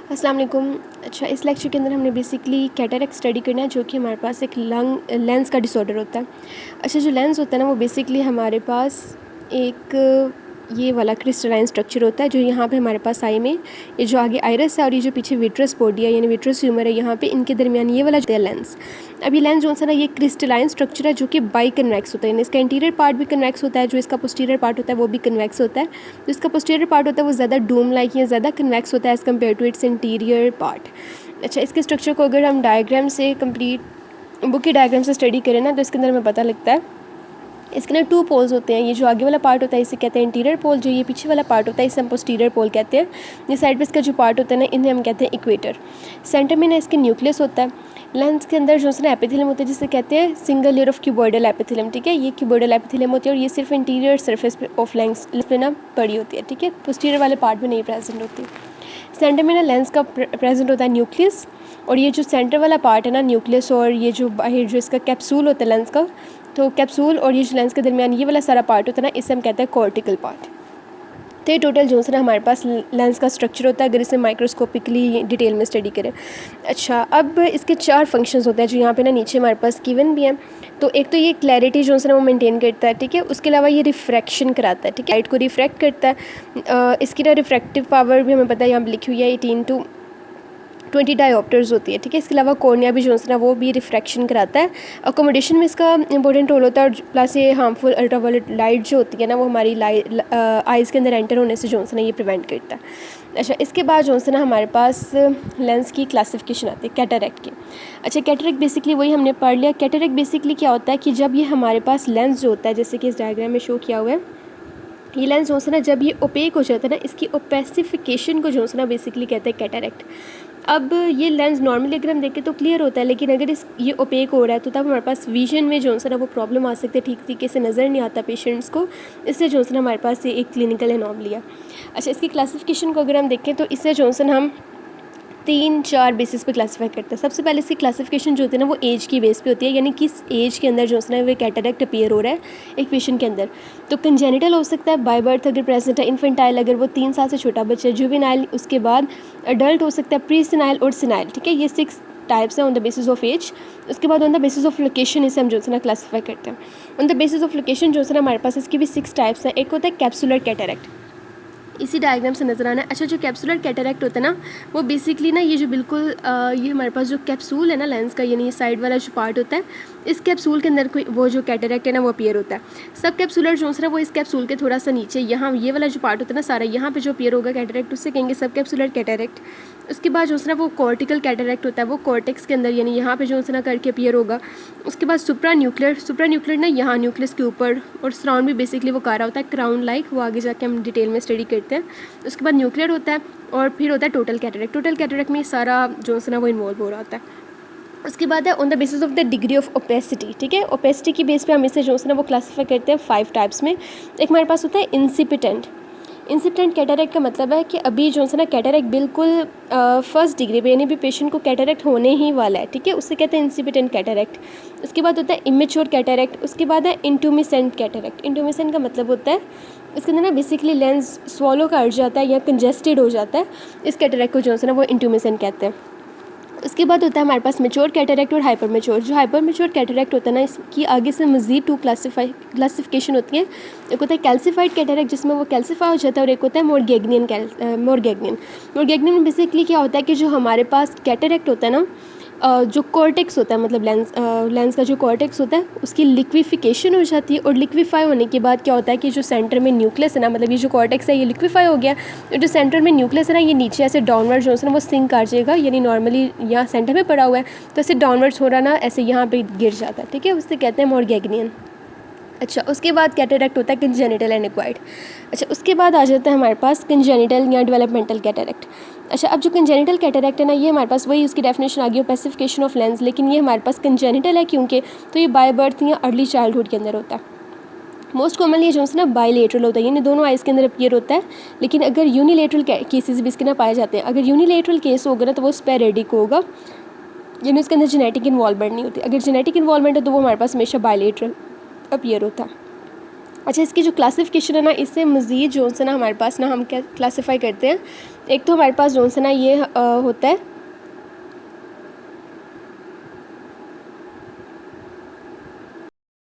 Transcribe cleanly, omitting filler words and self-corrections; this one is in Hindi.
अस्सलाम वालेकुम। अच्छा, इस लेक्चर के अंदर हमने बेसिकली कैटरेक्ट स्टडी करना है, जो कि हमारे पास एक लेंस का डिसऑर्डर होता है। अच्छा, जो लेंस होता है ना, वो बेसिकली हमारे पास एक ये वाला क्रिस्टलाइन स्ट्रक्चर होता है, जो यहाँ पे हमारे पास आई में, ये जो आगे आइरस है और ये जो पीछे विट्रस बॉडी है यानी विट्रस ह्यूमर है, यहाँ पे इनके दरमियान ये वाला जो है लेंस। अब ये लेंस जो है ना, ये क्रिस्टलाइन स्ट्रक्चर है जो कि बाई कन्वेक्स होता है, यानी इसका इंटीरियर पार्ट भी कन्वेक्स होता है, जो इसका पोस्टीरियर पार्ट होता है वो भी कन्वेक्स होता है। जो इसका पोस्टीरियर पार्ट होता है वो ज़्यादा डूम लाइक या ज़्यादा कन्वेक्स होता है as compared to its interior part. अच्छा, इसके स्ट्रक्चर को अगर हम डायग्राम से कंप्लीट बुक के डायग्राम से स्टडी करें ना, तो इसके अंदर हमें पता लगता है इसके ना 2 पोल्स होते हैं। ये जो आगे वाला पार्ट होता है इसे कहते हैं इंटीरियर पोल, जो ये पीछे वाला पार्ट होता है इसे हम पोस्टीरियर पोल कहते हैं। ये साइड पे इसका जो पार्ट होता है ना, इन्हें हम कहते हैं इक्वेटर। सेंटर में ना इसके न्यूक्लियस होता है। लेंस के अंदर जो है ना एपिथेलियम होता है, जिसे कहते हैं single layer of cuboidal epithelium. ठीक है, ये क्यूबॉइडल एपिथेलियम होती है और ये सिर्फ इंटीरियर सर्फेस ऑफ लेंस पे ना पड़ी होती है। ठीक है, पोस्टीरियर वाले पार्ट में नहीं प्रेजेंट होती। सेंटर में ना लेंस का प्रेजेंट होता है न्यूक्लियस, और ये जो सेंटर वाला पार्ट है ना न्यूक्लियस, और ये जो बाहर जो इसका कैप्सूल होता है लेंस का, तो कैप्सूल और ये जो लेंस के दरमियान ये वाला सारा पार्ट होता है ना, इसे हम कहते हैं कॉर्टिकल पार्ट। तो ये टोटल जो है ना हमारे पास लेंस का स्ट्रक्चर होता है, अगर इसे माइक्रोस्कोपिकली डिटेल में स्टडी करें। अच्छा, अब इसके 4 फंक्शंस होते हैं जो यहाँ पे ना नीचे हमारे पास गिवन भी हैं। तो एक तो ये क्लैरिटी जो है ना वो मेंटेन करता है। ठीक है, उसके अलावा ये रिफ्रैक्शन कराता है। ठीक है, लाइट को रिफ्रैक्ट करता है। इसकी ना रिफ्रैक्टिव पावर भी हमें पता है, यहाँ पर लिखी हुई है 18 to 20 डायोप्टर्स होती है। ठीक है, इसके अलावा कॉर्निया भी जो है ना वो भी रिफ्रैक्शन कराता है। अकोमोडेशन में इसका इंपॉर्टेंट रोल होता है, और प्लस ये हार्मफुल अल्ट्रावायलेट लाइट जो होती है ना, वो हमारी आइज़ के अंदर एंटर होने से जो है ना ये प्रिवेंट करता है। अच्छा, इसके बाद जो है ना हमारे पास लेंस की क्लासिफिकेशन आती है कैटरेक्ट की। अच्छा, कैटरेक्ट बेसिकली वही हमने पढ़ लिया। कैटरेक्ट बेसिकली क्या होता है कि जब ये हमारे पास लेंस जो होता है, जैसे कि इस डायग्राम में शो किया हुआ है, ये लेंस जो है ना जब ये ओपेक हो जाता है ना, इसकी ओपेसिफिकेशन को जो है ना बेसिकली कहते हैं कैटरेक्ट। अब ये लेंस नॉर्मली अगर हम देखें तो क्लियर होता है, लेकिन अगर ये ओपेक हो रहा है तो तब हमारे पास विजन में जो है ना वो प्रॉब्लम आ सकती है, ठीक तरीके से नज़र नहीं आता पेशेंट्स को। इसलिए जो है ना हमारे पास ये एक क्लिनिकल एनॉमली है। अच्छा, इसकी क्लासिफिकेशन को अगर हम देखें तो इससे जो है ना हम 3-4 बेसिस पे क्लासीफाई करते हैं। सबसे पहले इसकी क्लासिफिकेशन जो होती है ना वो एज की बेस पे होती है, यानी किस एज के अंदर जो है ना वो कैटरेक्ट अपीयर हो रहा है एक पेशेंट के अंदर। तो कंजेनिटल हो सकता है, बाय बर्थ अगर प्रेजेंट है, इन्फेंटाइल अगर वो 3 साल से छोटा बच्चा है, जुवेनाइल, उसके बाद अडल्ट हो सकता है, प्री सिनाइल और सिनाइल। ठीक है, ये 6 टाइप्स हैं on the basis of age. उसके बाद on the basis of location इसे हम जो है ना क्लासीफाई करते हैं। On the basis of location जो है ना हमारे पास इसकी भी 6 टाइप्स हैं। एक होता है कैप्सुलर कैटरेक्ट, इसी डायग्राम से नज़र आना है। अच्छा, जो कैप्सुलर कैटरेक्ट होता है ना, वो बेसिकली ना ये जो बिल्कुल ये हमारे पास जो कैप्सूल है ना लेंस का, यानी ये साइड वाला जो पार्ट होता है, इस कैप्सूल के अंदर कोई वो जो कैटरेक्ट है ना वो अपीयर होता है। सब कैप्सुलर जो है वो इस कैप्सूल के थोड़ा सा नीचे, यहाँ ये वाला जो पार्ट होता है ना सारा, यहाँ पे जो अपीयर होगा कैटरेक्ट, उससे कहेंगे सब कैप्सुलर कैटरेक्ट। उसके बाद जो है ना वो कॉर्टिकल कैटरेक्ट होता है, वो कॉर्टेक्स के अंदर यानी यहाँ पे जो है ना करके अपीयर होगा। उसके बाद सुप्रा न्यूक्लियर ना यहाँ न्यूक्लियस के ऊपर, और सराउंड भी बेसिकली वो कारा होता है क्राउन लाइक, वो आगे जाके हम डिटेल में स्टडी करते हैं। उसके बाद न्यूक्लियर होता है, और फिर होता है टोटल कैटरेक्ट में सारा जो है ना वो इन्वॉल्व हो रहा होता है। उसके बाद है on the basis of the degree of opacity. ठीक है, ओपेसिटी की बेस पे हम इसे जो है ना वो क्लासीफाई करते हैं 5 टाइप्स में। एक हमारे पास होता है इंसिपिटेंट कैटरेक्ट का मतलब है कि अभी जो है ना कैटरेक्ट बिल्कुल फर्स्ट डिग्री पे, यानी भी पेशेंट को कैटरेक्ट होने ही वाला है। ठीक है, उससे कहते हैं इंसिपिटेंट कैटरेक्ट। उसके बाद होता है इमेच्योर कैटरेक्ट। उसके बाद है इंटुमिसेंट कैटरेक्ट। इंटुमिसेंट का मतलब होता है इसके अंदर ना बेसिकली लेंस स्वॉलो कर जाता है या कंजेस्टेड हो जाता है, इस कैटरेक्ट को जो है ना वो इंटुमिसेंट कहते हैं। उसके बाद होता है हमारे पास मेच्योर कैटरेक्ट और हाइपर मेच्योर। जो हाइपर मेच्योर कैटरेक्ट होता है ना, इसकी आगे से मज़ीद 2 क्लासिफिकेशन होती है। एक होता है कैल्सिफाइड कैटरेक्ट, जिसमें वो कैल्सिफाई हो जाता है, और एक होता है मोरगेगनियन में बेसिकली क्या होता है कि जो हमारे पास कैटरेक्ट होता है ना, जो कॉर्टेक्स होता है, मतलब लेंस का जो कॉर्टेक्स होता है उसकी लिक्विफिकेशन हो जाती है, और लिक्विफाई होने के बाद क्या होता है कि जो सेंटर में न्यूक्लियस है ना, मतलब ये जो कॉर्टेक्स है ये लिक्विफाई हो गया, और जो सेंटर में न्यूक्लियस है ना ये नीचे ऐसे डाउनवर्ड जो है ना वो सिंक कर जाएगा, यानी नॉर्मली यहाँ सेंटर में पड़ा हुआ है तो ऐसे डाउनवर्ड्स हो रहा ना, ऐसे यहाँ पे गिर जाता है। ठीक है, उससे कहते हैं मोरगेगनियन। अच्छा, उसके बाद कैटरेक्ट होता है कंजेनिटल एंड एक्वायर्ड। अच्छा, उसके बाद आ जाता है हमारे पास कंजेनिटल या डेवलपमेंटल कैटरेक्ट। अच्छा, अब जो कंजेनिटल कैटरेक्ट है ना, ये हमारे पास वही उसकी डेफिनेशन आ गई ओपेसिफिकेशन ऑफ लेंस, लेकिन ये हमारे पास कंजेनिटल है क्योंकि तो ये बाय बर्थ या अर्ली चाइल्डहुड के अंदर होता है। मोस्ट कॉमनली जो है ना बायलेटरल होता है, यानी दोनों आइज़ के अंदर अपीयर होता है, लेकिन अगर यूनिलेटरल केसेस भी इसके ना पाए जाते हैं। अगर यूनिलेटरल केस होगा ना तो वो स्पेरेडिक होगा, यानी उसके अंदर जेनेटिक इन्वॉल्वमेंट नहीं होती। अगर जेनेटिक इन्वॉल्वमेंट है तो वो हमारे पास हमेशा बायलेटरल अपीयर होता है। अच्छा, इसकी जो क्लासिफिकेशन है ना, इससे मज़ीद जो से ना हमारे पास ना हम क्या क्लासीफाई करते हैं। एक तो हमारे पास जो से ना ये होता है